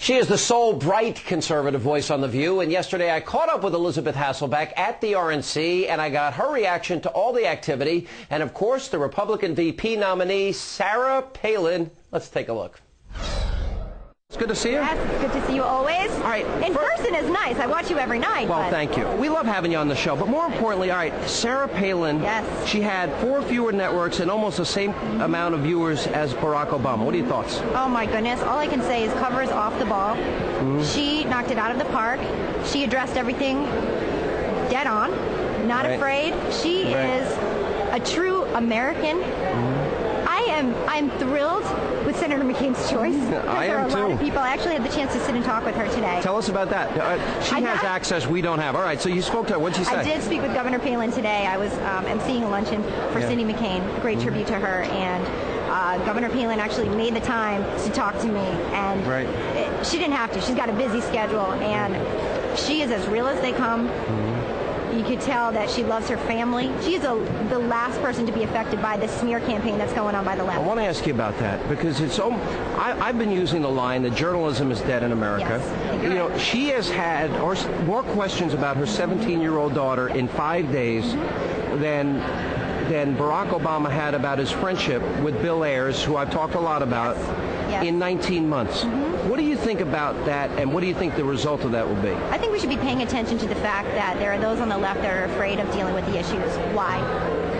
She is the sole bright conservative voice on The View, and yesterday I caught up with Elizabeth Hasselbeck at the RNC, and I got her reaction to all the activity, and of course the Republican VP nominee, Sarah Palin. Let's take a look. It's good to see you. Yes, it's good to see you always. All right. In person is nice. I watch you every night. Well, thank you. We love having you on the show. But more importantly, all right, Sarah Palin, yes. She had 4 fewer networks and almost the same amount of viewers as Barack Obama. What are your thoughts? Oh, my goodness. All I can say is covers off the ball. She knocked it out of the park. She addressed everything dead on, not afraid. She is a true American. I'm thrilled with Senator McCain's choice. I am too. There are a lot of people. I actually had the chance to sit and talk with her today. Tell us about that. She has access we don't have. All right, so you spoke to her. What did she say? I did speak with Governor Palin today. I was emceeing a luncheon for Cindy McCain, a great tribute to her, and Governor Palin actually made the time to talk to me, and she didn't have to. She's got a busy schedule, and she is as real as they come. You could tell that she loves her family. She's the last person to be affected by this smear campaign that's going on by the left. I want to ask you about that because it's so. I've been using the line that journalism is dead in America. Yes. You know, she has had more questions about her 17-year-old daughter in 5 days than Barack Obama had about his friendship with Bill Ayers, who I've talked a lot about, in 19 months. What do you think about that, and what do you think the result of that will be? I think we should be paying attention to the fact that there are those on the left that are afraid of dealing with the issues. Why?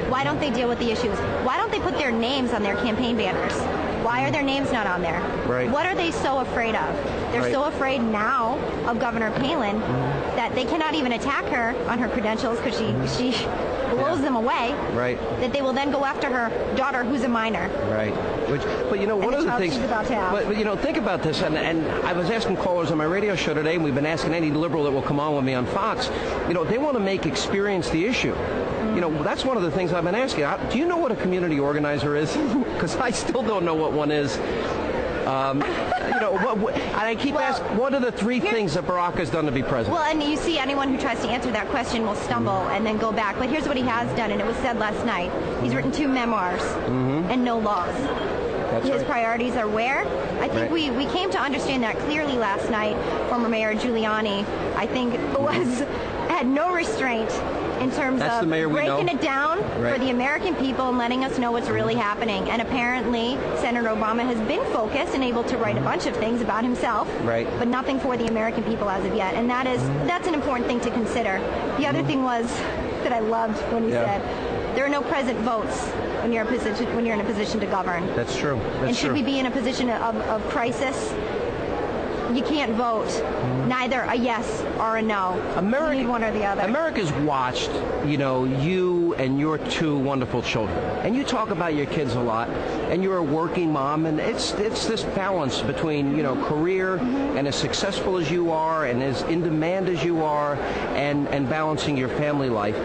Why don't they deal with the issues? Why don't they put their names on their campaign banners? Why are their names not on there? What are they so afraid of? They're so afraid now of Governor Palin that they cannot even attack her on her credentials because she blows them away. That they will then go after her daughter, who's a minor. But you know, one of the things. But you know, think about this. And I was asking callers on my radio show today, and we've been asking any liberal that will come on with me on Fox. You know, they want to make experience the issue. You know, that's one of the things I've been asking. Do you know what a community organizer is? Because I still don't know what one is. You know, and I keep asking, what are the 3 things that Barack has done to be president? Well, and you see anyone who tries to answer that question will stumble and then go back. But here's what he has done, and it was said last night. He's written 2 memoirs and no laws. His priorities are where? I think we came to understand that clearly last night. Former Mayor Giuliani, I think, had no restraint in terms of breaking it down for the American people and letting us know what's really happening. And apparently, Senator Obama has been focused and able to write a bunch of things about himself, but nothing for the American people as of yet. And that's an important thing to consider. The other thing was that I loved when he said, there are no present votes when you're in a position to govern. That's true. And should we be in a position of crisis? You can't vote neither a yes or a no. You need one or the other. America's watched, you know, you and your 2 wonderful children, and you talk about your kids a lot, and you're a working mom, and it's this balance between, you know, career and as successful as you are and as in demand as you are, and balancing your family life.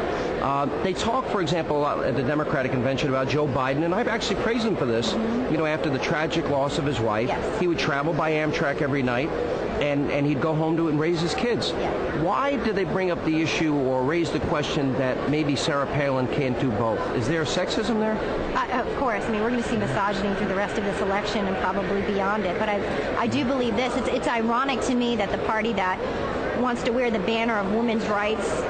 They talk, for example, at the Democratic convention about Joe Biden, and I've actually praised him for this. You know, after the tragic loss of his wife, he would travel by Amtrak every night, and he'd go home to and raise his kids. Why do they bring up the issue or raise the question that maybe Sarah Palin can't do both? Is there sexism there? Of course. I mean, we're going to see misogyny through the rest of this election and probably beyond it. But I do believe this. It's ironic to me that the party that wants to wear the banner of women's rights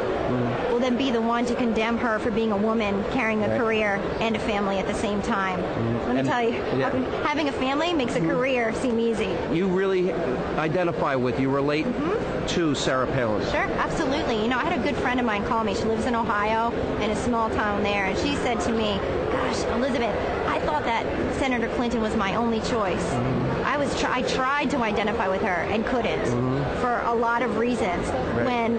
will then be the one to condemn her for being a woman, carrying a career and a family at the same time. Let me tell you, having a family makes a career seem easy. You really identify with, you relate to Sarah Palin. Sure, absolutely. You know, I had a good friend of mine call me. She lives in Ohio, in a small town there, and she said to me, gosh, Elizabeth, I thought that Senator Clinton was my only choice. I tried to identify with her and couldn't for a lot of reasons. When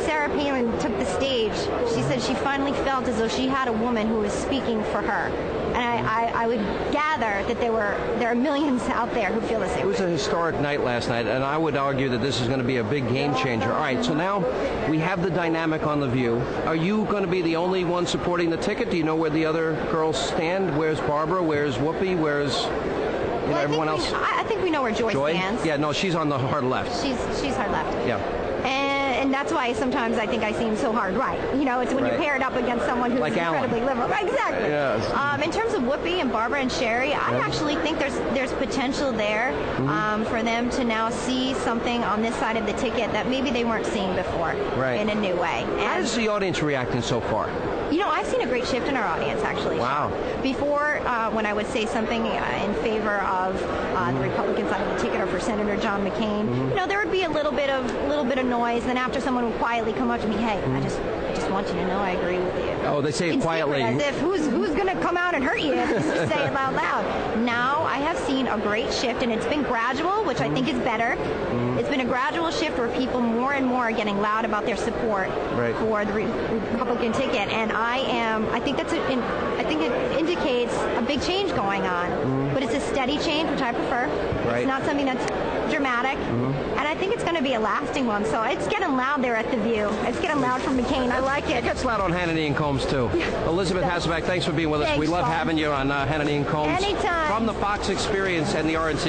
Sarah Palin took the stage, she said she finally felt as though she had a woman who was speaking for her. And I would gather that there are millions out there who feel the same way. It was a historic night last night, and I would argue that this is going to be a big game changer. All right, so now we have the dynamic on The View. Are you going to be the only one supporting the ticket? Do you know where the other girls stand? Where's Barbara? Where's Whoopi? Where's everyone else? I think we know where Joy stands. Yeah, no, she's on the hard left. She's hard left. Yeah. and that's why sometimes I think I seem so hard right. You know, it's when you're paired up against someone who's like incredibly liberal. Exactly. Yes. In terms of Whoopi and Barbara and Sherry, I actually think there's potential there for them to now see something on this side of the ticket that maybe they weren't seeing before in a new way. And how is the audience reacting so far? You know, I've seen a great shift in our audience, actually. Wow. Before, when I would say something in favor of the Republican side of the ticket or for Senator John McCain, you know, there would be a little bit of noise. Then after someone would quietly come up to me, hey, I just want you to know I agree with you. Oh, they say it quietly. As if who's going to come out and hurt you if you just say it loud. Now I have seen a great shift, and it's been gradual, which I think is better. It's been a gradual shift where people more and more are getting loud about their support for the Republican ticket, and I think it indicates a big change going on. But it's a steady change, which I prefer. It's not something that's dramatic, and I think it's going to be a lasting one. So it's getting loud there at The View. It's getting loud from McCain. I like it. It gets loud on Hannity and Combs too. Elizabeth Hasselbeck, thanks for being with us. We love having you on Hannity and Combs. Anytime. From the Fox Experience and the RNC.